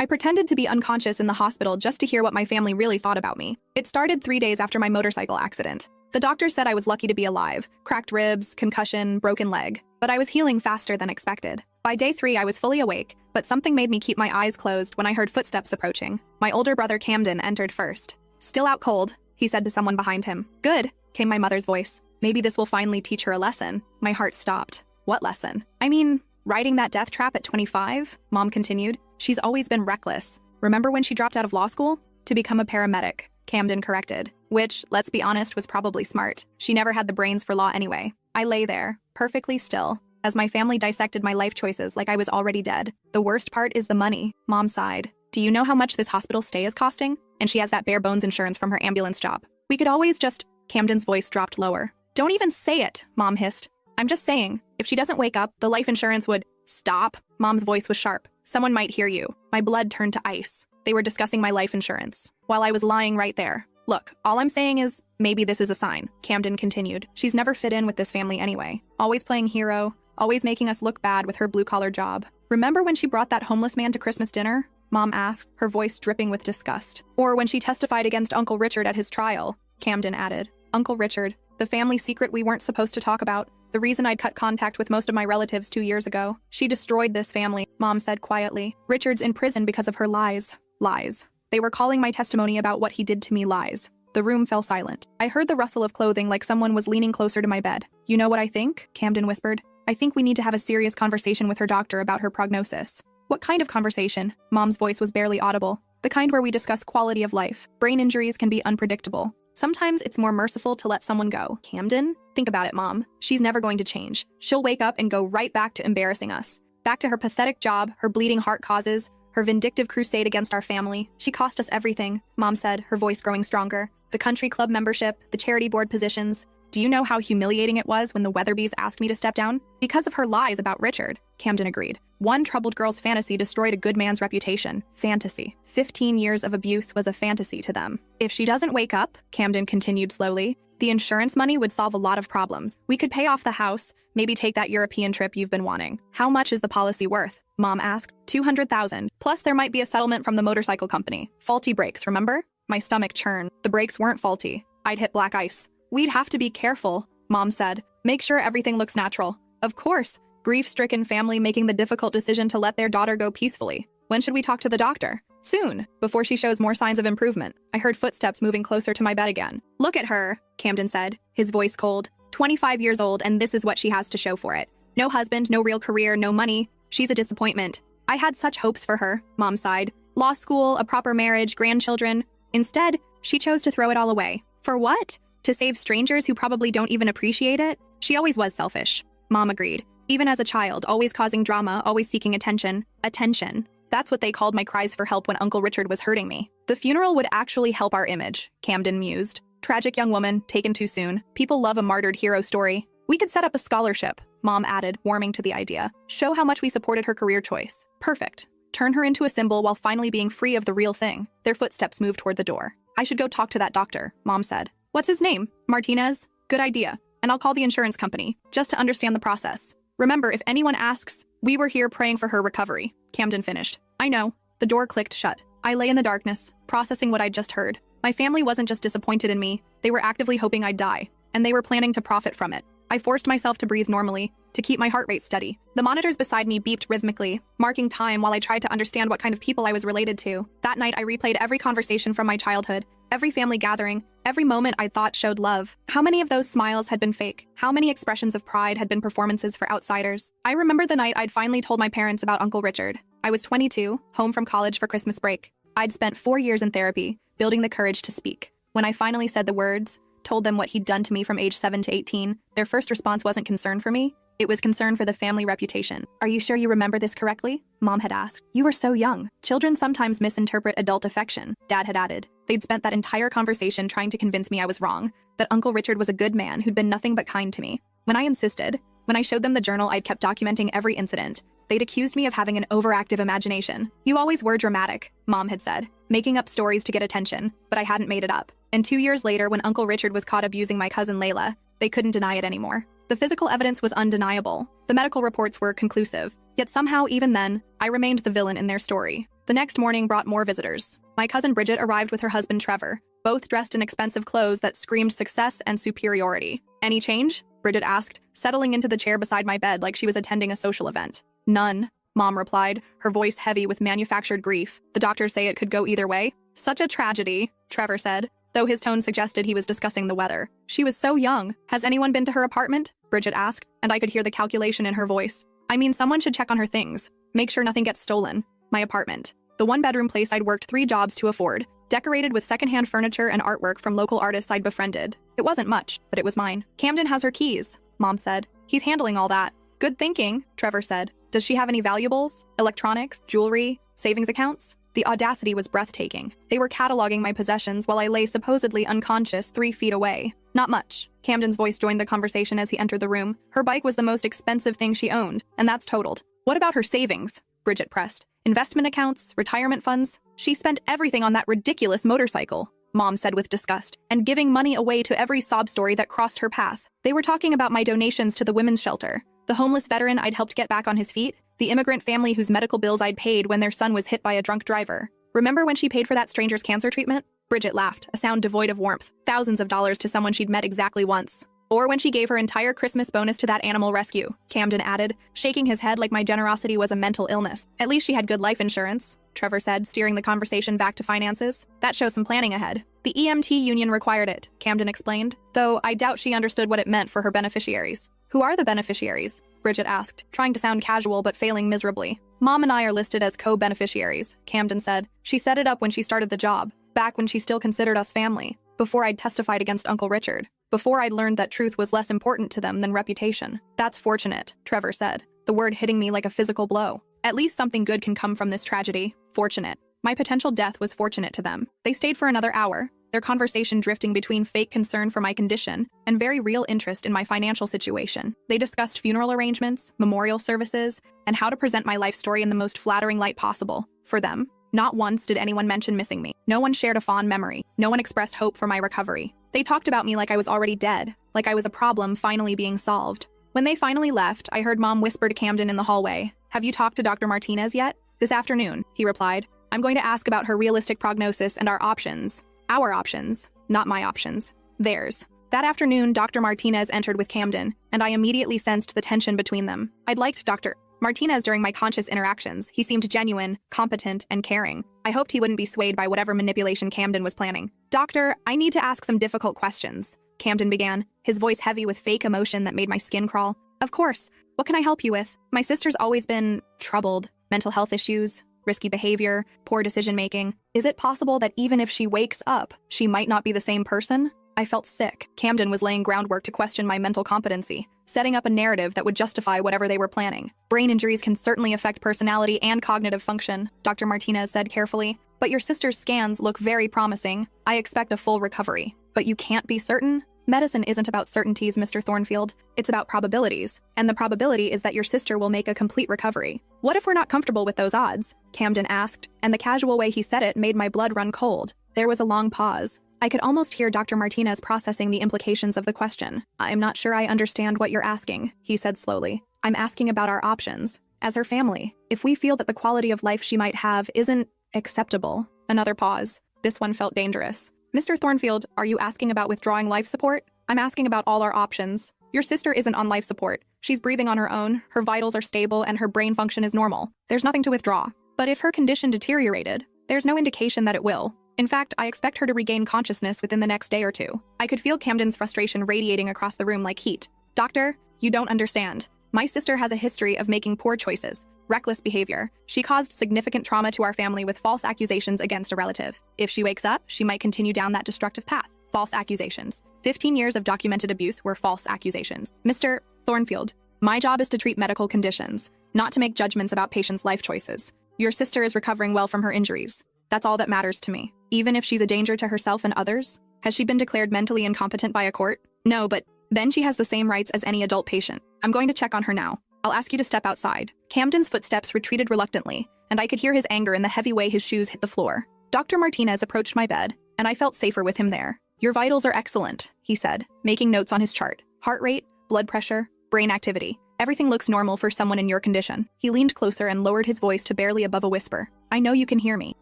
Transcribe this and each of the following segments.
I pretended to be unconscious in the hospital just to hear what my family really thought about me. It started 3 days after my motorcycle accident. The doctor said I was lucky to be alive, cracked ribs, concussion, broken leg, but I was healing faster than expected. By day 3, I was fully awake, but something made me keep my eyes closed when I heard footsteps approaching. My older brother Camden entered first. "Still out cold," he said to someone behind him. "Good," came my mother's voice. Maybe this will finally teach her a lesson. My heart stopped. What lesson? I mean, riding that death trap at 25? Mom continued. "She's always been reckless. Remember when she dropped out of law school? To become a paramedic," Camden corrected. Which, let's be honest, was probably smart. She never had the brains for law anyway. I lay there, perfectly still, as my family dissected my life choices like I was already dead. "The worst part is the money," Mom sighed. "Do you know how much this hospital stay is costing? And she has that bare bones insurance from her ambulance job. We could always just—" Camden's voice dropped lower. "Don't even say it," Mom hissed. "I'm just saying, if she doesn't wake up, the life insurance would—" "Stop." Mom's voice was sharp. "Someone might hear you." My blood turned to ice. They were discussing my life insurance, while I was lying right there. "Look, all I'm saying is, maybe this is a sign," Camden continued. "She's never fit in with this family anyway. Always playing hero, always making us look bad with her blue-collar job. Remember when she brought that homeless man to Christmas dinner?" Mom asked, her voice dripping with disgust. "Or when she testified against Uncle Richard at his trial," Camden added. Uncle Richard, the family secret we weren't supposed to talk about. The reason I'd cut contact with most of my relatives 2 years ago. "She destroyed this family," Mom said quietly. "Richard's in prison because of her lies." Lies. They were calling my testimony about what he did to me lies. The room fell silent. I heard the rustle of clothing like someone was leaning closer to my bed. "You know what I think?" Camden whispered. "I think we need to have a serious conversation with her doctor about her prognosis." "What kind of conversation?" Mom's voice was barely audible. "The kind where we discuss quality of life. Brain injuries can be unpredictable. Sometimes it's more merciful to let someone go." "Camden? Think about it, Mom. She's never going to change. She'll wake up and go right back to embarrassing us. Back to her pathetic job, her bleeding heart causes, her vindictive crusade against our family. She cost us everything," Mom said, her voice growing stronger. "The country club membership, the charity board positions. Do you know how humiliating it was when the Weatherbys asked me to step down? Because of her lies about Richard," Camden agreed. "One troubled girl's fantasy destroyed a good man's reputation." Fantasy. 15 years of abuse was a fantasy to them. "If she doesn't wake up," Camden continued slowly, "the insurance money would solve a lot of problems. We could pay off the house, maybe take that European trip you've been wanting." "How much is the policy worth?" Mom asked. $200,000. Plus there might be a settlement from the motorcycle company. Faulty brakes, remember? My stomach churned. The brakes weren't faulty. I'd hit black ice. "We'd have to be careful," Mom said. "Make sure everything looks natural." "Of course." Grief-stricken family making the difficult decision to let their daughter go peacefully. "When should we talk to the doctor?" "Soon, before she shows more signs of improvement." I heard footsteps moving closer to my bed again. "Look at her," Camden said, his voice cold. 25 years old, and this is what she has to show for it. No husband, no real career, no money. She's a disappointment. I had such hopes for her," Mom sighed. "Law school, a proper marriage, grandchildren. Instead, she chose to throw it all away. For what? To save strangers who probably don't even appreciate it? She always was selfish." Mom agreed. "Even as a child, always causing drama, always seeking attention." Attention. That's what they called my cries for help when Uncle Richard was hurting me. "The funeral would actually help our image," Camden mused. "Tragic young woman, taken too soon. People love a martyred hero story. We could set up a scholarship," Mom added, warming to the idea. "Show how much we supported her career choice. Perfect. Turn her into a symbol while finally being free of the real thing." Their footsteps moved toward the door. "I should go talk to that doctor," Mom said. "What's his name? Martinez? Good idea. And I'll call the insurance company, just to understand the process. Remember, if anyone asks, we were here praying for her recovery," Camden finished. "I know." The door clicked shut. I lay in the darkness, processing what I'd just heard. My family wasn't just disappointed in me, they were actively hoping I'd die, and they were planning to profit from it. I forced myself to breathe normally, to keep my heart rate steady. The monitors beside me beeped rhythmically, marking time while I tried to understand what kind of people I was related to. That night, I replayed every conversation from my childhood, every family gathering, every moment I thought showed love. How many of those smiles had been fake? How many expressions of pride had been performances for outsiders? I remember the night I'd finally told my parents about Uncle Richard. I was 22, home from college for Christmas break. I'd spent 4 years in therapy, building the courage to speak. When I finally said the words, told them what he'd done to me from age 7 to 18, their first response wasn't concern for me. It was concern for the family reputation. "Are you sure you remember this correctly?" Mom had asked. "You were so young. Children sometimes misinterpret adult affection," Dad had added. They'd spent that entire conversation trying to convince me I was wrong, that Uncle Richard was a good man who'd been nothing but kind to me. When I insisted, when I showed them the journal I'd kept documenting every incident, they'd accused me of having an overactive imagination. "You always were dramatic," Mom had said, making up stories to get attention, but I hadn't made it up. And 2 years later, when Uncle Richard was caught abusing my cousin Layla, they couldn't deny it anymore. The physical evidence was undeniable. The medical reports were conclusive. Yet somehow, even then, I remained the villain in their story. The next morning brought more visitors. My cousin Bridget arrived with her husband Trevor, both dressed in expensive clothes that screamed success and superiority. Any change? Bridget asked, settling into the chair beside my bed like she was attending a social event. None, Mom replied, her voice heavy with manufactured grief. The doctors say it could go either way. Such a tragedy, Trevor said, though his tone suggested he was discussing the weather. She was so young. Has anyone been to her apartment? Bridget asked, and I could hear the calculation in her voice. I mean, someone should check on her things. Make sure nothing gets stolen. My apartment. The one-bedroom place I'd worked 3 jobs to afford, decorated with secondhand furniture and artwork from local artists I'd befriended. It wasn't much, but it was mine. Camden has her keys, Mom said. He's handling all that. Good thinking, Trevor said. Does she have any valuables? Electronics? Jewelry? Savings accounts? The audacity was breathtaking. They were cataloging my possessions while I lay supposedly unconscious 3 feet away. Not much. Camden's voice joined the conversation as he entered the room. Her bike was the most expensive thing she owned, and that's totaled. What about her savings? Bridget pressed. Investment accounts? Retirement funds? She spent everything on that ridiculous motorcycle, Mom said with disgust, and giving money away to every sob story that crossed her path. They were talking about my donations to the women's shelter, the homeless veteran I'd helped get back on his feet, the immigrant family whose medical bills I'd paid when their son was hit by a drunk driver. Remember when she paid for that stranger's cancer treatment? Bridget laughed, a sound devoid of warmth. Thousands of dollars to someone she'd met exactly once. Or when she gave her entire Christmas bonus to that animal rescue, Camden added, shaking his head like my generosity was a mental illness. At least she had good life insurance, Trevor said, steering the conversation back to finances. That shows some planning ahead. The EMT union required it, Camden explained, though I doubt she understood what it meant for her beneficiaries. Who are the beneficiaries? Bridget asked, trying to sound casual but failing miserably. Mom and I are listed as co-beneficiaries, Camden said. She set it up when she started the job, back when she still considered us family, before I'd testified against Uncle Richard, before I'd learned that truth was less important to them than reputation. That's fortunate, Trevor said, the word hitting me like a physical blow. At least something good can come from this tragedy. Fortunate. My potential death was fortunate to them. They stayed for another hour, their conversation drifting between fake concern for my condition and very real interest in my financial situation. They discussed funeral arrangements, memorial services, and how to present my life story in the most flattering light possible. For them, not once did anyone mention missing me. No one shared a fond memory. No one expressed hope for my recovery. They talked about me like I was already dead, like I was a problem finally being solved. When they finally left, I heard Mom whisper to Camden in the hallway, "Have you talked to Dr. Martinez yet?" "This afternoon," he replied. "I'm going to ask about her realistic prognosis and our options. Our options, not my options. Theirs." That afternoon, Dr. Martinez entered with Camden, and I immediately sensed the tension between them. I'd liked Dr. Martinez during my conscious interactions. He seemed genuine, competent, and caring. I hoped he wouldn't be swayed by whatever manipulation Camden was planning. "Doctor, I need to ask some difficult questions," Camden began, his voice heavy with fake emotion that made my skin crawl. "Of course. What can I help you with? My sister's always been troubled. Mental health issues, risky behavior, poor decision-making. Is it possible that even if she wakes up, she might not be the same person?" I felt sick. Camden was laying groundwork to question my mental competency, setting up a narrative that would justify whatever they were planning. "Brain injuries can certainly affect personality and cognitive function," Dr. Martinez said carefully. "But your sister's scans look very promising. I expect a full recovery. But you can't be certain?" "Medicine isn't about certainties, Mr. Thornfield. It's about probabilities. And the probability is that your sister will make a complete recovery." "What if we're not comfortable with those odds?" Camden asked, and the casual way he said it made my blood run cold. There was a long pause. I could almost hear Dr. Martinez processing the implications of the question. "I'm not sure I understand what you're asking," he said slowly. "I'm asking about our options. As her family, if we feel that the quality of life she might have isn't acceptable." Another pause. This one felt dangerous. "Mr. Thornfield, are you asking about withdrawing life support?" "I'm asking about all our options. Your sister isn't on life support. She's breathing on her own, her vitals are stable, and her brain function is normal. There's nothing to withdraw. But if her condition deteriorated, there's no indication that it will. In fact, I expect her to regain consciousness within the next day or two." I could feel Camden's frustration radiating across the room like heat. "Doctor, you don't understand. My sister has a history of making poor choices, reckless behavior. She caused significant trauma to our family with false accusations against a relative. If she wakes up, she might continue down that destructive path. False accusations. 15 years of documented abuse were false accusations. Mr. Thornfield, my job is to treat medical conditions, not to make judgments about patients' life choices. Your sister is recovering well from her injuries. That's all that matters to me. Even if she's a danger to herself and others? Has she been declared mentally incompetent by a court? No, but then she has the same rights as any adult patient. I'm going to check on her now. I'll ask you to step outside." Camden's footsteps retreated reluctantly, and I could hear his anger in the heavy way his shoes hit the floor. Dr. Martinez approached my bed, and I felt safer with him there. "Your vitals are excellent," he said, making notes on his chart. "Heart rate, blood pressure, brain activity. Everything looks normal for someone in your condition. He leaned closer and lowered his voice to barely above a whisper. I know you can hear me.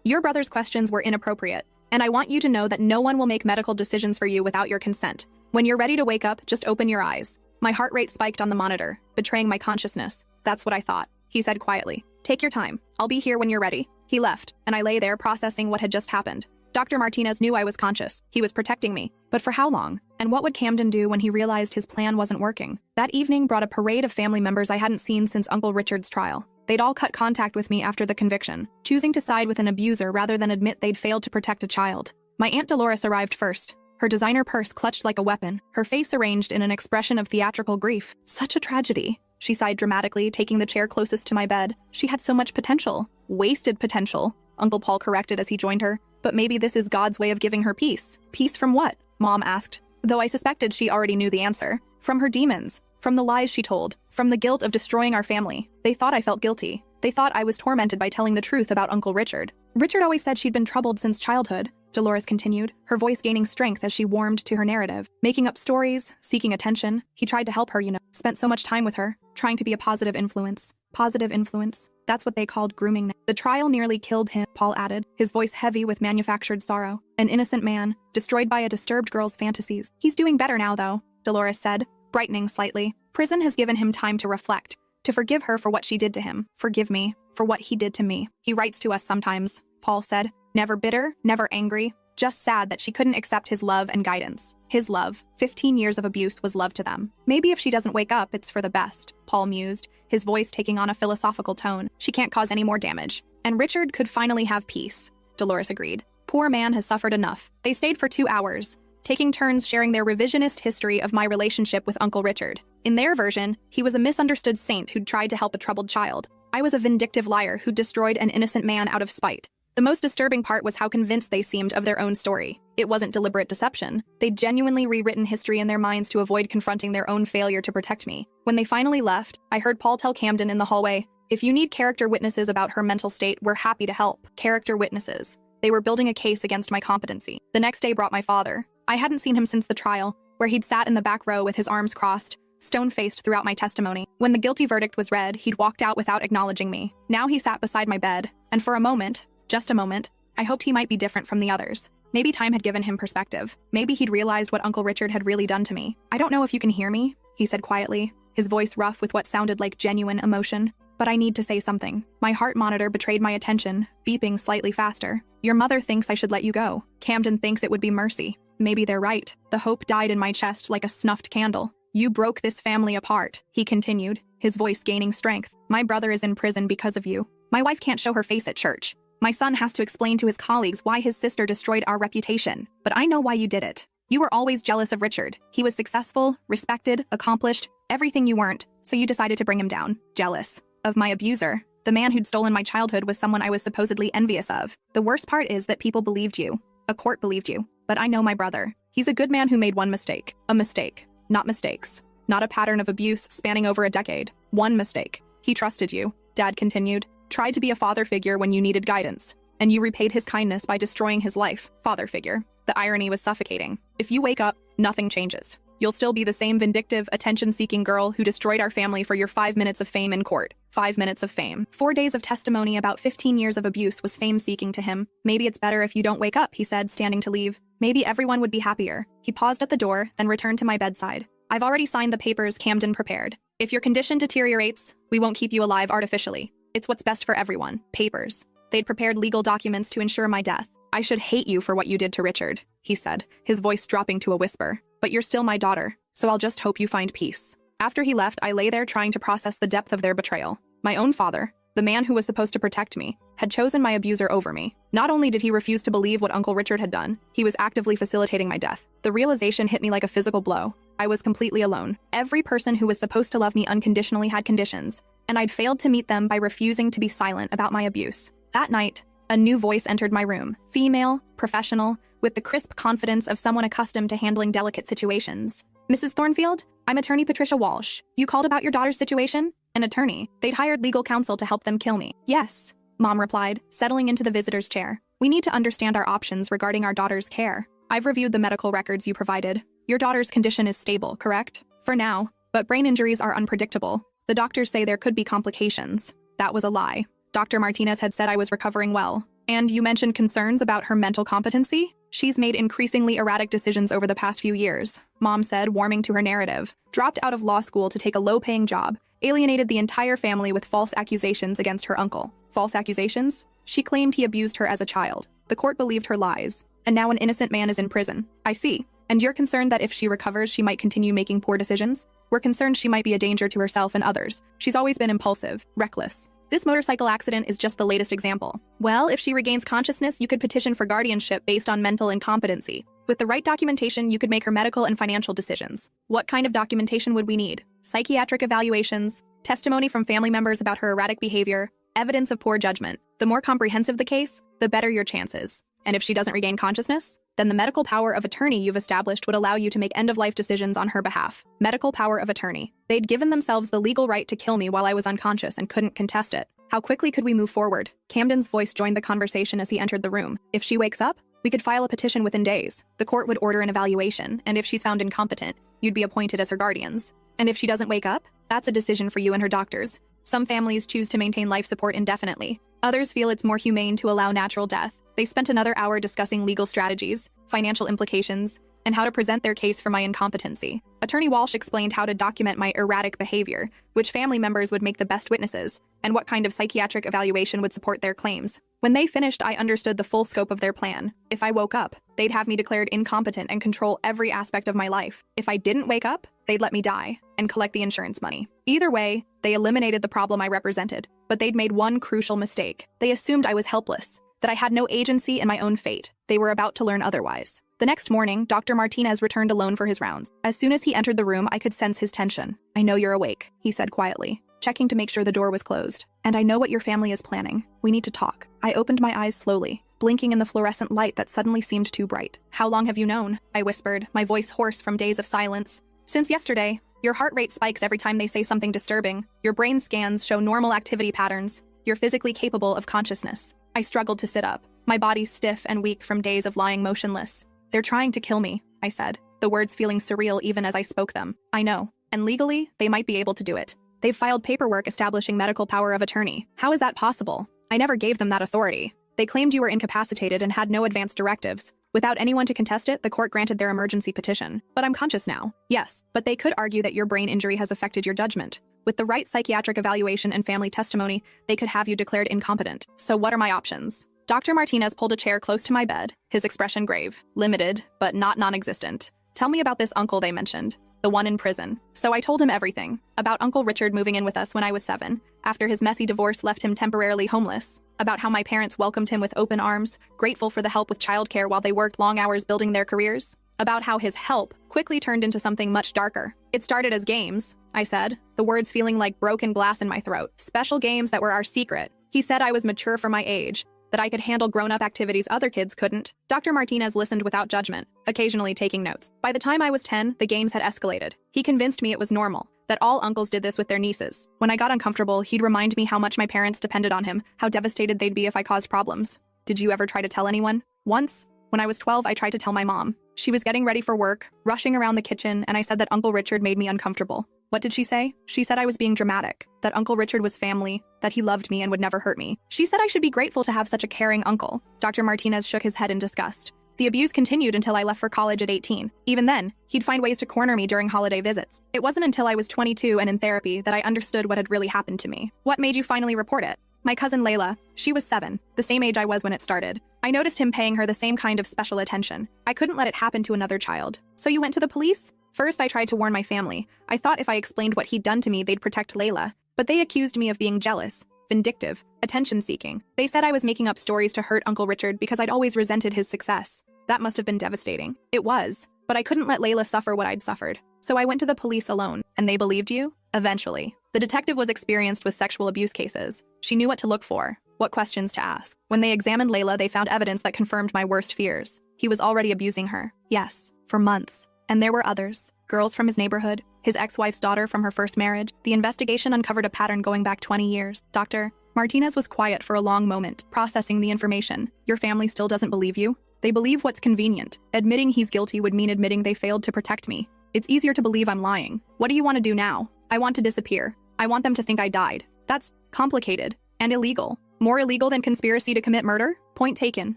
Your brother's questions were inappropriate, and I want you to know that no one will make medical decisions for you without your consent. When you're ready to wake up, just open your eyes. My heart rate spiked on the monitor, betraying my consciousness. That's what I thought, he said quietly. Take your time. I'll be here when you're ready. He left, and I lay there processing what had just happened. Dr. Martinez knew I was conscious. He was protecting me. But for how long? And what would Camden do when he realized his plan wasn't working? That evening brought a parade of family members I hadn't seen since Uncle Richard's trial. They'd all cut contact with me after the conviction, choosing to side with an abuser rather than admit they'd failed to protect a child. My Aunt Dolores arrived first, her designer purse clutched like a weapon, her face arranged in an expression of theatrical grief. Such a tragedy. She sighed dramatically, taking the chair closest to my bed. She had so much potential. Wasted potential, Uncle Paul corrected as he joined her. But maybe this is God's way of giving her peace. Peace from what? Mom asked, though I suspected she already knew the answer. From her demons, from the lies she told, from the guilt of destroying our family. They thought I felt guilty. They thought I was tormented by telling the truth about Uncle Richard. Richard always said she'd been troubled since childhood, Dolores continued, her voice gaining strength as she warmed to her narrative. Making up stories, seeking attention. He tried to help her, spent so much time with her, trying to be a positive influence. Positive influence. That's what they called grooming. The trial nearly killed him, Paul added, his voice heavy with manufactured sorrow. An innocent man, destroyed by a disturbed girl's fantasies. He's doing better now, though, Dolores said, brightening slightly. Prison has given him time to reflect, to forgive her for what she did to him. Forgive me for what he did to me. He writes to us sometimes, Paul said. Never bitter, never angry, just sad that she couldn't accept his love and guidance. His love. 15 years of abuse was love to them. Maybe if she doesn't wake up, it's for the best, Paul mused, his voice taking on a philosophical tone. She can't cause any more damage. And Richard could finally have peace, Dolores agreed. Poor man has suffered enough. They stayed for 2 hours, taking turns sharing their revisionist history of my relationship with Uncle Richard. In their version, he was a misunderstood saint who'd tried to help a troubled child. I was a vindictive liar who destroyed an innocent man out of spite. The most disturbing part was how convinced they seemed of their own story. It wasn't deliberate deception. They'd genuinely rewritten history in their minds to avoid confronting their own failure to protect me. When they finally left, I heard Paul tell Camden in the hallway, if you need character witnesses about her mental state, we're happy to help. Character witnesses. They were building a case against my competency. The next day brought my father. I hadn't seen him since the trial, where he'd sat in the back row with his arms crossed, stone-faced throughout my testimony. When the guilty verdict was read, he'd walked out without acknowledging me. Now he sat beside my bed, and for a moment, just a moment, I hoped he might be different from the others. Maybe time had given him perspective. Maybe he'd realized what Uncle Richard had really done to me. I don't know if you can hear me, he said quietly, his voice rough with what sounded like genuine emotion. But I need to say something. My heart monitor betrayed my attention, beeping slightly faster. Your mother thinks I should let you go. Camden thinks it would be mercy. Maybe they're right. The hope died in my chest like a snuffed candle. You broke this family apart, he continued, his voice gaining strength. My brother is in prison because of you. My wife can't show her face at church. My son has to explain to his colleagues why his sister destroyed our reputation. But I know why you did it. You were always jealous of Richard. He was successful, respected, accomplished, everything you weren't, so you decided to bring him down. Jealous of my abuser. The man who'd stolen my childhood was someone I was supposedly envious of. The worst part is that people believed you. A court believed you. But I know my brother. He's a good man who made one mistake. A mistake. Not mistakes. Not a pattern of abuse spanning over a decade. One mistake. He trusted you, Dad continued. Tried to be a father figure when you needed guidance. And you repaid his kindness by destroying his life. Father figure. The irony was suffocating. If you wake up, nothing changes. You'll still be the same vindictive, attention-seeking girl who destroyed our family for your 5 minutes of fame in court. 5 minutes of fame. 4 days of testimony about 15 years of abuse was fame-seeking to him. Maybe it's better if you don't wake up, he said, standing to leave. Maybe everyone would be happier. He paused at the door, then returned to my bedside. I've already signed the papers Camden prepared. If your condition deteriorates, we won't keep you alive artificially. It's what's best for everyone. Papers. They'd prepared legal documents to ensure my death. I should hate you for what you did to Richard, he said, his voice dropping to a whisper. But you're still my daughter, so I'll just hope you find peace. After he left, I lay there trying to process the depth of their betrayal. My own father, the man who was supposed to protect me, had chosen my abuser over me. Not only did he refuse to believe what Uncle Richard had done, he was actively facilitating my death. The realization hit me like a physical blow. I was completely alone. Every person who was supposed to love me unconditionally had conditions, and I'd failed to meet them by refusing to be silent about my abuse. That night, a new voice entered my room. Female, professional, with the crisp confidence of someone accustomed to handling delicate situations. Mrs. Thornfield, I'm attorney Patricia Walsh. You called about your daughter's situation? An attorney. They'd hired legal counsel to help them kill me. Yes, Mom replied, settling into the visitor's chair. We need to understand our options regarding our daughter's care. I've reviewed the medical records you provided. Your daughter's condition is stable, correct? For now, but brain injuries are unpredictable. The doctors say there could be complications. That was a lie. Dr. Martinez had said I was recovering well. And you mentioned concerns about her mental competency? She's made increasingly erratic decisions over the past few years, Mom said, warming to her narrative. Dropped out of law school to take a low-paying job, alienated the entire family with false accusations against her uncle. False accusations? She claimed he abused her as a child. The court believed her lies. And now an innocent man is in prison. I see. And you're concerned that if she recovers, she might continue making poor decisions? We're concerned she might be a danger to herself and others. She's always been impulsive, reckless. This motorcycle accident is just the latest example. Well, if she regains consciousness, you could petition for guardianship based on mental incompetency. With the right documentation, you could make her medical and financial decisions. What kind of documentation would we need? Psychiatric evaluations, testimony from family members about her erratic behavior, evidence of poor judgment. The more comprehensive the case, the better your chances. And if she doesn't regain consciousness, then the medical power of attorney you've established would allow you to make end-of-life decisions on her behalf. Medical power of attorney. They'd given themselves the legal right to kill me while I was unconscious and couldn't contest it. How quickly could we move forward? Camden's voice joined the conversation as he entered the room. If she wakes up, we could file a petition within days. The court would order an evaluation, and if she's found incompetent, you'd be appointed as her guardians. And if she doesn't wake up, that's a decision for you and her doctors. Some families choose to maintain life support indefinitely. Others feel it's more humane to allow natural death. They spent another hour discussing legal strategies, financial implications, and how to present their case for my incompetency. Attorney Walsh explained how to document my erratic behavior, which family members would make the best witnesses, and what kind of psychiatric evaluation would support their claims. When they finished, I understood the full scope of their plan. If I woke up, they'd have me declared incompetent and control every aspect of my life. If I didn't wake up, they'd let me die and collect the insurance money. Either way, they eliminated the problem I represented, but they'd made one crucial mistake. They assumed I was helpless, that I had no agency in my own fate. They were about to learn otherwise. The next morning, Dr. Martinez returned alone for his rounds. As soon as he entered the room, I could sense his tension. I know you're awake, he said quietly, checking to make sure the door was closed. And I know what your family is planning. We need to talk. I opened my eyes slowly, blinking in the fluorescent light that suddenly seemed too bright. How long have you known? I whispered, my voice hoarse from days of silence. Since yesterday. Your heart rate spikes every time they say something disturbing. Your brain scans show normal activity patterns. You're physically capable of consciousness. I struggled to sit up, my body stiff and weak from days of lying motionless. They're trying to kill me, I said, the words feeling surreal even as I spoke them. I know. And legally, they might be able to do it. They've filed paperwork establishing medical power of attorney. How is that possible? I never gave them that authority. They claimed you were incapacitated and had no advance directives. Without anyone to contest it, the court granted their emergency petition. But I'm conscious now. Yes, but they could argue that your brain injury has affected your judgment. With the right psychiatric evaluation and family testimony, they could have you declared incompetent. So what are my options? Dr. Martinez pulled a chair close to my bed, his expression grave, limited, but not non-existent. Tell me about this uncle they mentioned, the one in prison. So I told him everything. About Uncle Richard moving in with us when I was 7, after his messy divorce left him temporarily homeless. About how my parents welcomed him with open arms, grateful for the help with childcare while they worked long hours building their careers. About how his help quickly turned into something much darker. It started as games, I said, the words feeling like broken glass in my throat. Special games that were our secret. He said I was mature for my age, that I could handle grown-up activities other kids couldn't. Dr. Martinez listened without judgment, occasionally taking notes. By the time I was 10, the games had escalated. He convinced me it was normal, that all uncles did this with their nieces. When I got uncomfortable, he'd remind me how much my parents depended on him, how devastated they'd be if I caused problems. Did you ever try to tell anyone? Once, when I was 12, I tried to tell my mom. She was getting ready for work, rushing around the kitchen, and I said that Uncle Richard made me uncomfortable. What did she say? She said I was being dramatic, that Uncle Richard was family, that he loved me and would never hurt me. She said I should be grateful to have such a caring uncle. Dr. Martinez shook his head in disgust. The abuse continued until I left for college at 18. Even then, he'd find ways to corner me during holiday visits. It wasn't until I was 22 and in therapy that I understood what had really happened to me. What made you finally report it? My cousin Layla. She was 7, the same age I was when it started. I noticed him paying her the same kind of special attention. I couldn't let it happen to another child. So you went to the police? First, I tried to warn my family. I thought if I explained what he'd done to me, they'd protect Layla. But they accused me of being jealous, vindictive, attention-seeking. They said I was making up stories to hurt Uncle Richard because I'd always resented his success. That must have been devastating. It was, but I couldn't let Layla suffer what I'd suffered. So I went to the police alone, and they believed you? Eventually. The detective was experienced with sexual abuse cases. She knew what to look for, what questions to ask. When they examined Layla, they found evidence that confirmed my worst fears. He was already abusing her. Yes, for months. And there were others. Girls from his neighborhood, his ex-wife's daughter from her first marriage. The investigation uncovered a pattern going back 20 years. Dr. Martinez was quiet for a long moment, processing the information. Your family still doesn't believe you? They believe what's convenient. Admitting he's guilty would mean admitting they failed to protect me. It's easier to believe I'm lying. What do you want to do now? I want to disappear. I want them to think I died. That's complicated and illegal. More illegal than conspiracy to commit murder? Point taken.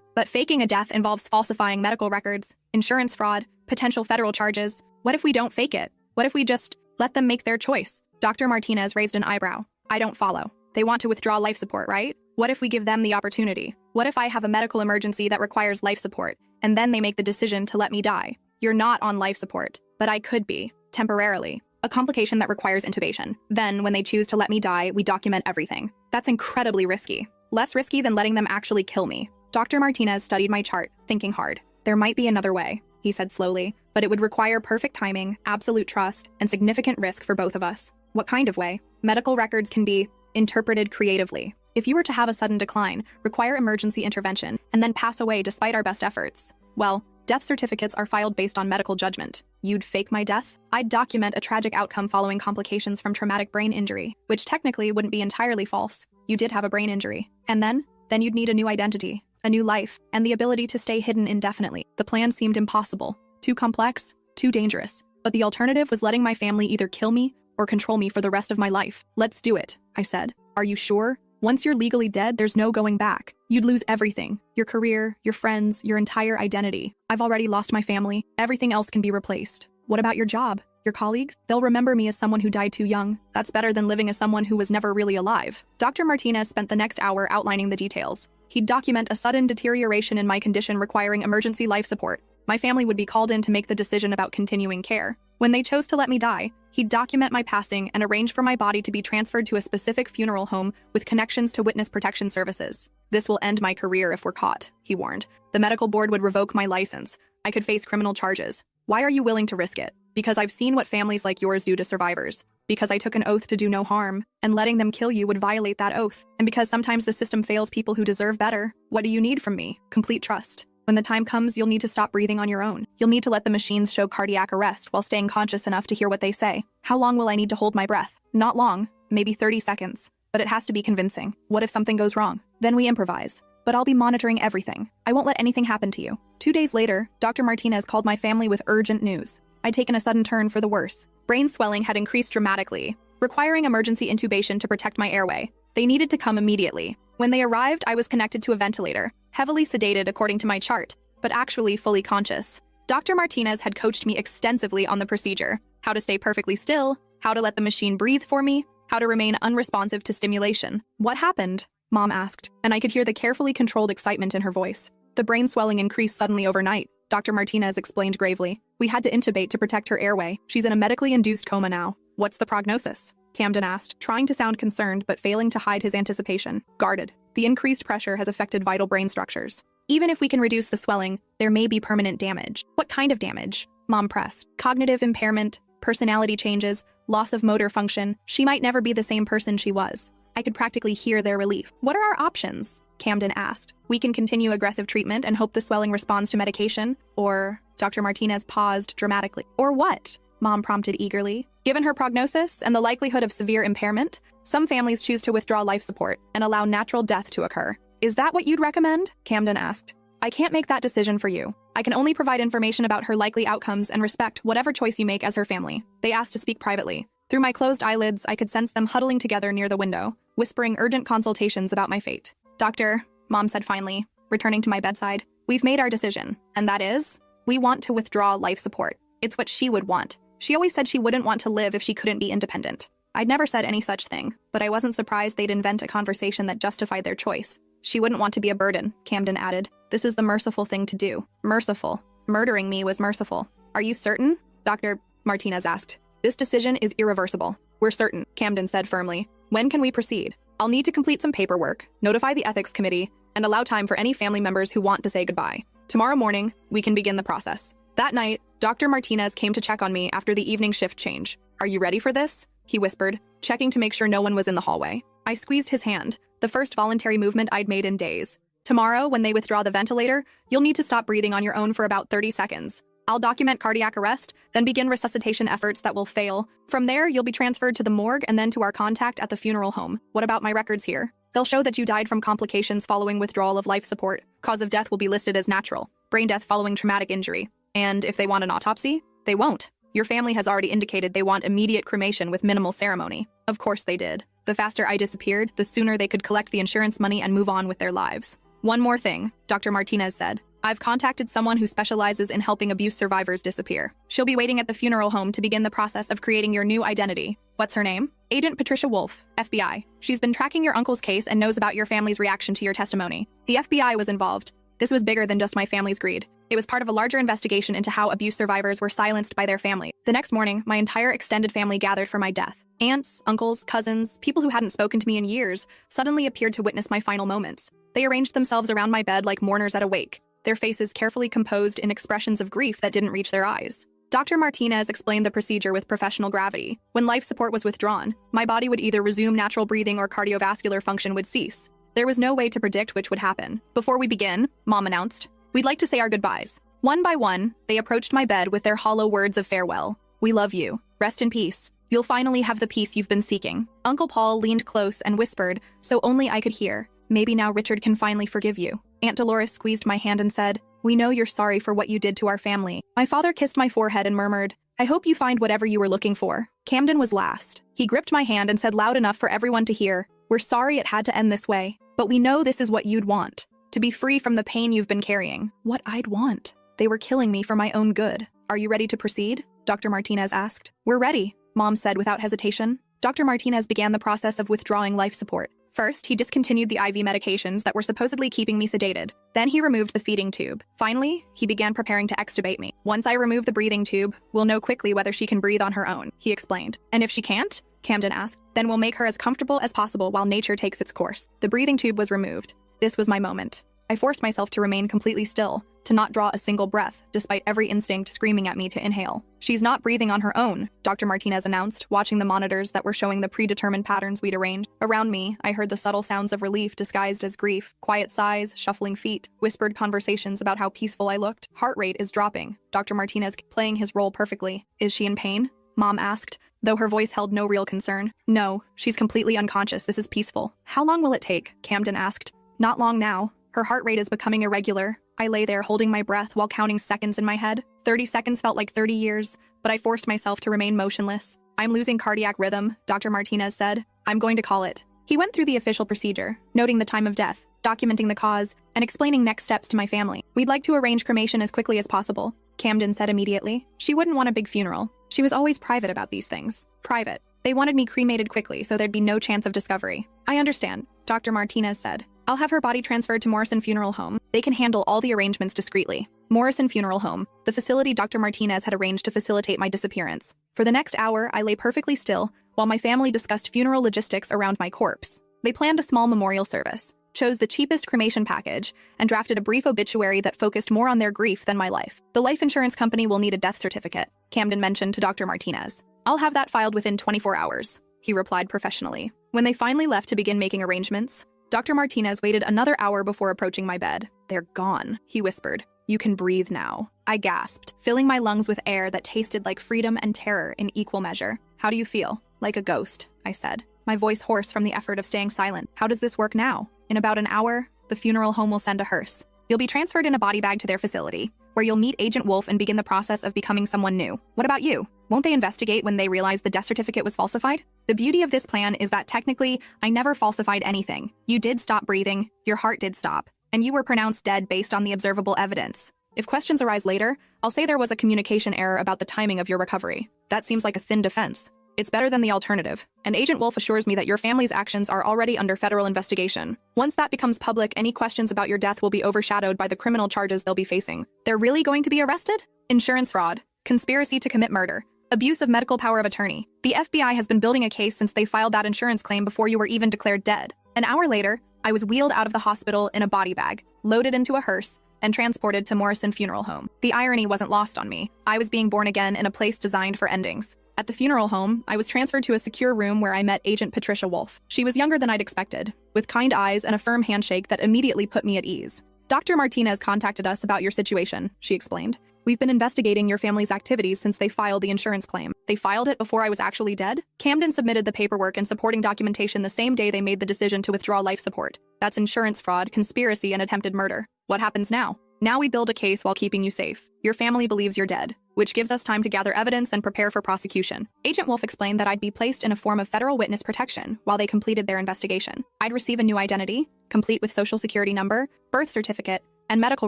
But faking a death involves falsifying medical records, insurance fraud, potential federal charges. What if we don't fake it? What if we just let them make their choice? Dr. Martinez raised an eyebrow. I don't follow. They want to withdraw life support, right? What if we give them the opportunity? What if I have a medical emergency that requires life support, and then they make the decision to let me die? You're not on life support, but I could be, temporarily. A complication that requires intubation. Then, when they choose to let me die, we document everything. That's incredibly risky. Less risky than letting them actually kill me. Dr. Martinez studied my chart, thinking hard. There might be another way, he said slowly, but it would require perfect timing, absolute trust, and significant risk for both of us. What kind of way? Medical records can be interpreted creatively. If you were to have a sudden decline, require emergency intervention, and then pass away despite our best efforts, well, death certificates are filed based on medical judgment. You'd fake my death? I'd document a tragic outcome following complications from traumatic brain injury, which technically wouldn't be entirely false. You did have a brain injury. And then you'd need a new identity, a new life, and the ability to stay hidden indefinitely. The plan seemed impossible. Too complex, too dangerous. But the alternative was letting my family either kill me or control me for the rest of my life. Let's do it, I said. Are you sure? Once you're legally dead, there's no going back. You'd lose everything. Your career, your friends, your entire identity. I've already lost my family. Everything else can be replaced. What about your job? Your colleagues? They'll remember me as someone who died too young. That's better than living as someone who was never really alive. Dr. Martinez spent the next hour outlining the details. He'd document a sudden deterioration in my condition requiring emergency life support. My family would be called in to make the decision about continuing care. When they chose to let me die, he'd document my passing and arrange for my body to be transferred to a specific funeral home with connections to witness protection services. This will end my career if we're caught, he warned. The medical board would revoke my license. I could face criminal charges. Why are you willing to risk it? Because I've seen what families like yours do to survivors. Because I took an oath to do no harm, and letting them kill you would violate that oath. And because sometimes the system fails people who deserve better. What do you need from me? Complete trust. When the time comes, you'll need to stop breathing on your own. You'll need to let the machines show cardiac arrest while staying conscious enough to hear what they say. How long will I need to hold my breath? Not long, maybe 30 seconds. But it has to be convincing. What if something goes wrong? Then we improvise. But I'll be monitoring everything. I won't let anything happen to you. 2 days later, Dr. Martinez called my family with urgent news. I'd taken a sudden turn for the worse. Brain swelling had increased dramatically, requiring emergency intubation to protect my airway. They needed to come immediately. When they arrived, I was connected to a ventilator, heavily sedated according to my chart, but actually fully conscious. Dr. Martinez had coached me extensively on the procedure, how to stay perfectly still, how to let the machine breathe for me, how to remain unresponsive to stimulation. What happened? Mom asked, and I could hear the carefully controlled excitement in her voice. The brain swelling increased suddenly overnight, Dr. Martinez explained gravely. We had to intubate to protect her airway. She's in a medically induced coma now. What's the prognosis? Camden asked, trying to sound concerned but failing to hide his anticipation. Guarded. The increased pressure has affected vital brain structures. Even if we can reduce the swelling, there may be permanent damage. What kind of damage? Mom pressed. Cognitive impairment, personality changes, loss of motor function. She might never be the same person she was. I could practically hear their relief. What are our options? Camden asked. We can continue aggressive treatment and hope the swelling responds to medication. Or, Dr. Martinez paused dramatically. Or what? Mom prompted eagerly. Given her prognosis and the likelihood of severe impairment, some families choose to withdraw life support and allow natural death to occur. Is that what you'd recommend? Camden asked. I can't make that decision for you. I can only provide information about her likely outcomes and respect whatever choice you make as her family. They asked to speak privately. Through my closed eyelids, I could sense them huddling together near the window, whispering urgent consultations about my fate. Doctor, Mom said finally, returning to my bedside, we've made our decision, and that is, we want to withdraw life support. It's what she would want. She always said she wouldn't want to live if she couldn't be independent. I'd never said any such thing, but I wasn't surprised they'd invent a conversation that justified their choice. She wouldn't want to be a burden, Camden added. This is the merciful thing to do. Merciful. Murdering me was merciful. Are you certain? Dr. Martinez asked. This decision is irreversible. We're certain, Camden said firmly. When can we proceed? I'll need to complete some paperwork, notify the ethics committee, and allow time for any family members who want to say goodbye. Tomorrow morning, we can begin the process. That night, Dr. Martinez came to check on me after the evening shift change. Are you ready for this? He whispered, checking to make sure no one was in the hallway. I squeezed his hand, the first voluntary movement I'd made in days. Tomorrow, when they withdraw the ventilator, you'll need to stop breathing on your own for about 30 seconds. I'll document cardiac arrest, then begin resuscitation efforts that will fail. From there, you'll be transferred to the morgue and then to our contact at the funeral home. What about my records here? They'll show that you died from complications following withdrawal of life support. Cause of death will be listed as natural. Brain death following traumatic injury. And if they want an autopsy, they won't. Your family has already indicated they want immediate cremation with minimal ceremony. Of course they did. The faster I disappeared, the sooner they could collect the insurance money and move on with their lives. One more thing, Dr. Martinez said. I've contacted someone who specializes in helping abuse survivors disappear. She'll be waiting at the funeral home to begin the process of creating your new identity. What's her name? Agent Patricia Wolf, FBI. She's been tracking your uncle's case and knows about your family's reaction to your testimony. The FBI was involved. This was bigger than just my family's greed. It was part of a larger investigation into how abuse survivors were silenced by their family. The next morning, my entire extended family gathered for my death. Aunts, uncles, cousins, people who hadn't spoken to me in years, suddenly appeared to witness my final moments. They arranged themselves around my bed like mourners at a wake, their faces carefully composed in expressions of grief that didn't reach their eyes. Dr. Martinez explained the procedure with professional gravity. When life support was withdrawn, my body would either resume natural breathing or cardiovascular function would cease. There was no way to predict which would happen. Before we begin, Mom announced, we'd like to say our goodbyes. One by one, they approached my bed with their hollow words of farewell. We love you. Rest in peace. You'll finally have the peace you've been seeking. Uncle Paul leaned close and whispered, so only I could hear, maybe now Richard can finally forgive you. Aunt Dolores squeezed my hand and said, we know you're sorry for what you did to our family. My father kissed my forehead and murmured, I hope you find whatever you were looking for. Camden was last. He gripped my hand and said loud enough for everyone to hear, we're sorry it had to end this way, but we know this is what you'd want. To be free from the pain you've been carrying. What I'd want. They were killing me for my own good. Are you ready to proceed? Dr. Martinez asked. We're ready, Mom said without hesitation. Dr. Martinez began the process of withdrawing life support. First, he discontinued the IV medications that were supposedly keeping me sedated. Then he removed the feeding tube. Finally, he began preparing to extubate me. Once I remove the breathing tube, we'll know quickly whether she can breathe on her own, he explained. And if she can't? Camden asked. Then we'll make her as comfortable as possible while nature takes its course. The breathing tube was removed. This was my moment. I forced myself to remain completely still, to not draw a single breath, despite every instinct screaming at me to inhale. She's not breathing on her own, Dr. Martinez announced, watching the monitors that were showing the predetermined patterns we'd arranged. Around me, I heard the subtle sounds of relief disguised as grief, quiet sighs, shuffling feet, whispered conversations about how peaceful I looked. Heart rate is dropping, Dr. Martinez playing his role perfectly. Is she in pain? Mom asked, though her voice held no real concern. No, she's completely unconscious. This is peaceful. How long will it take? Camden asked. Not long now. Her heart rate is becoming irregular. I lay there holding my breath while counting seconds in my head. 30 seconds felt like 30 years, but I forced myself to remain motionless. I'm losing cardiac rhythm, Dr. Martinez said. I'm going to call it. He went through the official procedure, noting the time of death, documenting the cause, and explaining next steps to my family. We'd like to arrange cremation as quickly as possible, Camden said immediately. She wouldn't want a big funeral. She was always private about these things. Private. They wanted me cremated quickly so there'd be no chance of discovery. I understand, Dr. Martinez said. I'll have her body transferred to Morrison Funeral Home. They can handle all the arrangements discreetly. Morrison Funeral Home, the facility Dr. Martinez had arranged to facilitate my disappearance. For the next hour, I lay perfectly still while my family discussed funeral logistics around my corpse. They planned a small memorial service, chose the cheapest cremation package, and drafted a brief obituary that focused more on their grief than my life. The life insurance company will need a death certificate, Camden mentioned to Dr. Martinez. I'll have that filed within 24 hours, he replied professionally. When they finally left to begin making arrangements, Dr. Martinez waited another hour before approaching my bed. They're gone, he whispered. You can breathe now. I gasped, filling my lungs with air that tasted like freedom and terror in equal measure. How do you feel? Like a ghost, I said, my voice hoarse from the effort of staying silent. How does this work now? In about an hour, the funeral home will send a hearse. You'll be transferred in a body bag to their facility, where you'll meet Agent Wolf and begin the process of becoming someone new. What about you? Won't they investigate when they realize the death certificate was falsified? The beauty of this plan is that technically, I never falsified anything. You did stop breathing, your heart did stop, and you were pronounced dead based on the observable evidence. If questions arise later, I'll say there was a communication error about the timing of your recovery. That seems like a thin defense. It's better than the alternative, and Agent Wolf assures me that your family's actions are already under federal investigation. Once that becomes public, any questions about your death will be overshadowed by the criminal charges they'll be facing. They're really going to be arrested? Insurance fraud, conspiracy to commit murder, abuse of medical power of attorney. The FBI has been building a case since they filed that insurance claim before you were even declared dead. An hour later, I was wheeled out of the hospital in a body bag, loaded into a hearse, and transported to Morrison Funeral Home. The irony wasn't lost on me. I was being born again in a place designed for endings. At the funeral home, I was transferred to a secure room where I met Agent Patricia Wolf. She was younger than I'd expected, with kind eyes and a firm handshake that immediately put me at ease. Dr. Martinez contacted us about your situation, she explained. We've been investigating your family's activities since they filed the insurance claim. They filed it before I was actually dead? Camden submitted the paperwork and supporting documentation the same day they made the decision to withdraw life support. That's insurance fraud, conspiracy, and attempted murder. What happens now? Now we build a case while keeping you safe. Your family believes you're dead. which gives us time to gather evidence and prepare for prosecution. Agent Wolf explained that I'd be placed in a form of federal witness protection while they completed their investigation. I'd receive a new identity, complete with social security number, birth certificate, and medical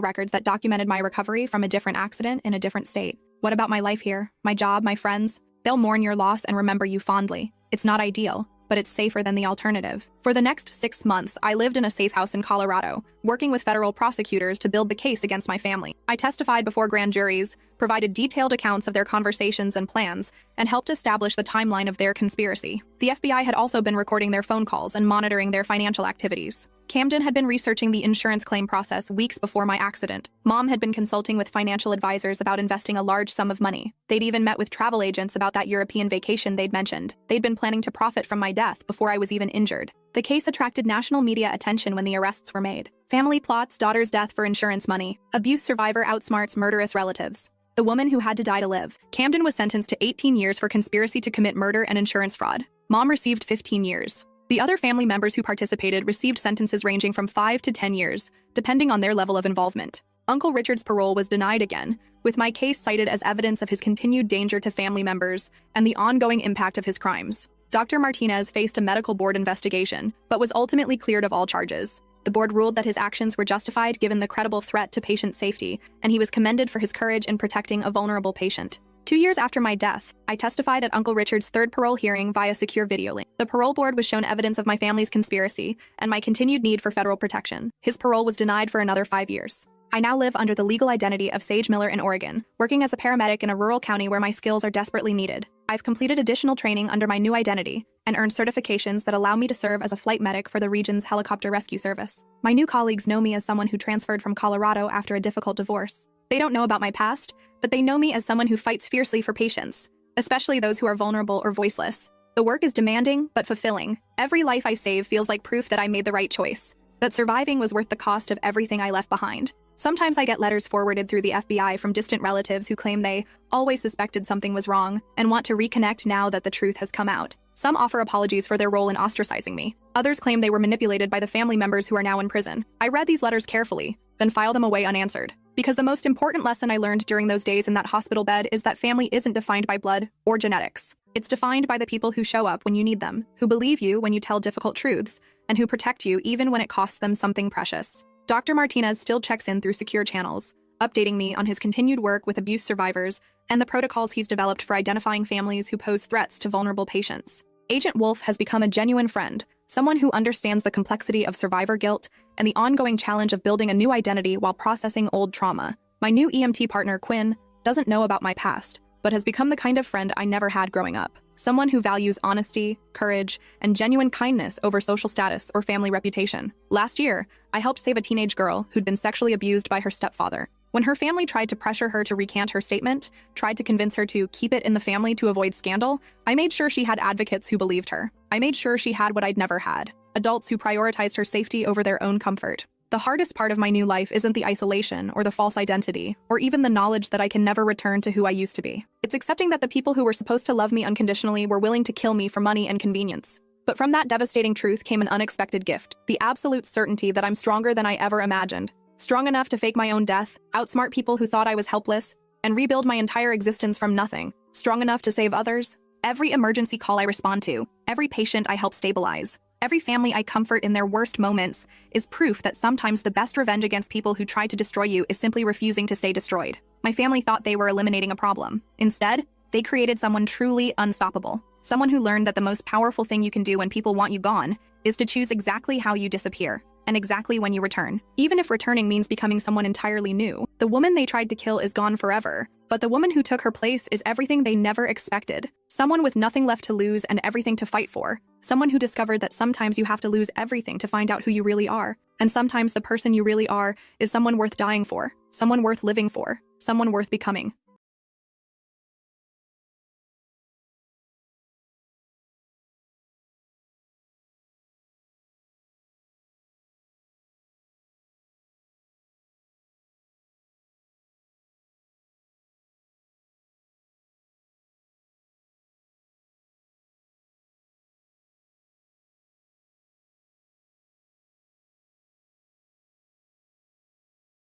records that documented my recovery from a different accident in a different state. What about my life here, my job, my friends? They'll mourn your loss and remember you fondly. It's not ideal, but it's safer than the alternative. For the next 6 months, I lived in a safe house in Colorado, working with federal prosecutors to build the case against my family. I testified before grand juries, provided detailed accounts of their conversations and plans, and helped establish the timeline of their conspiracy. The FBI had also been recording their phone calls and monitoring their financial activities. Camden had been researching the insurance claim process weeks before my accident. Mom had been consulting with financial advisors about investing a large sum of money. They'd even met with travel agents about that European vacation they'd mentioned. They'd been planning to profit from my death before I was even injured. The case attracted national media attention when the arrests were made. Family plots daughter's death for insurance money. Abuse survivor outsmarts murderous relatives. The woman who had to die to live. Camden was sentenced to 18 years for conspiracy to commit murder and insurance fraud. Mom received 15 years. The other family members who participated received sentences ranging from 5 to 10 years, depending on their level of involvement. Uncle Richard's parole was denied again, with my case cited as evidence of his continued danger to family members and the ongoing impact of his crimes. Dr. Martinez faced a medical board investigation, but was ultimately cleared of all charges. The board ruled that his actions were justified given the credible threat to patient safety, and he was commended for his courage in protecting a vulnerable patient. 2 years after my death, I testified at Uncle Richard's third parole hearing via secure video link. The parole board was shown evidence of my family's conspiracy and my continued need for federal protection. His parole was denied for another 5 years. I now live under the legal identity of Sage Miller in Oregon, working as a paramedic in a rural county where my skills are desperately needed. I've completed additional training under my new identity and earned certifications that allow me to serve as a flight medic for the region's helicopter rescue service. My new colleagues know me as someone who transferred from Colorado after a difficult divorce. They don't know about my past, but they know me as someone who fights fiercely for patients, especially those who are vulnerable or voiceless. The work is demanding, but fulfilling. Every life I save feels like proof that I made the right choice, that surviving was worth the cost of everything I left behind. Sometimes I get letters forwarded through the FBI from distant relatives who claim they always suspected something was wrong and want to reconnect now that the truth has come out. Some offer apologies for their role in ostracizing me. Others claim they were manipulated by the family members who are now in prison. I read these letters carefully, then file them away unanswered. Because the most important lesson I learned during those days in that hospital bed is that family isn't defined by blood or genetics. It's defined by the people who show up when you need them, who believe you when you tell difficult truths, and who protect you even when it costs them something precious. Dr. Martinez still checks in through secure channels, updating me on his continued work with abuse survivors and the protocols he's developed for identifying families who pose threats to vulnerable patients. Agent Wolf has become a genuine friend, someone who understands the complexity of survivor guilt and the ongoing challenge of building a new identity while processing old trauma. My new EMT partner, Quinn, doesn't know about my past, but has become the kind of friend I never had growing up. Someone who values honesty, courage, and genuine kindness over social status or family reputation. Last year, I helped save a teenage girl who'd been sexually abused by her stepfather. When her family tried to pressure her to recant her statement, tried to convince her to keep it in the family to avoid scandal, I made sure she had advocates who believed her. I made sure she had what I'd never had, adults who prioritized her safety over their own comfort. The hardest part of my new life isn't the isolation or the false identity, or even the knowledge that I can never return to who I used to be. It's accepting that the people who were supposed to love me unconditionally were willing to kill me for money and convenience. But from that devastating truth came an unexpected gift, the absolute certainty that I'm stronger than I ever imagined. Strong enough to fake my own death, outsmart people who thought I was helpless, and rebuild my entire existence from nothing. Strong enough to save others. Every emergency call I respond to, every patient I help stabilize, every family I comfort in their worst moments is proof that sometimes the best revenge against people who try to destroy you is simply refusing to stay destroyed. My family thought they were eliminating a problem. Instead, they created someone truly unstoppable. Someone who learned that the most powerful thing you can do when people want you gone is to choose exactly how you disappear and exactly when you return. Even if returning means becoming someone entirely new, the woman they tried to kill is gone forever, but the woman who took her place is everything they never expected. Someone with nothing left to lose and everything to fight for. Someone who discovered that sometimes you have to lose everything to find out who you really are. And sometimes the person you really are is someone worth dying for, someone worth living for, someone worth becoming.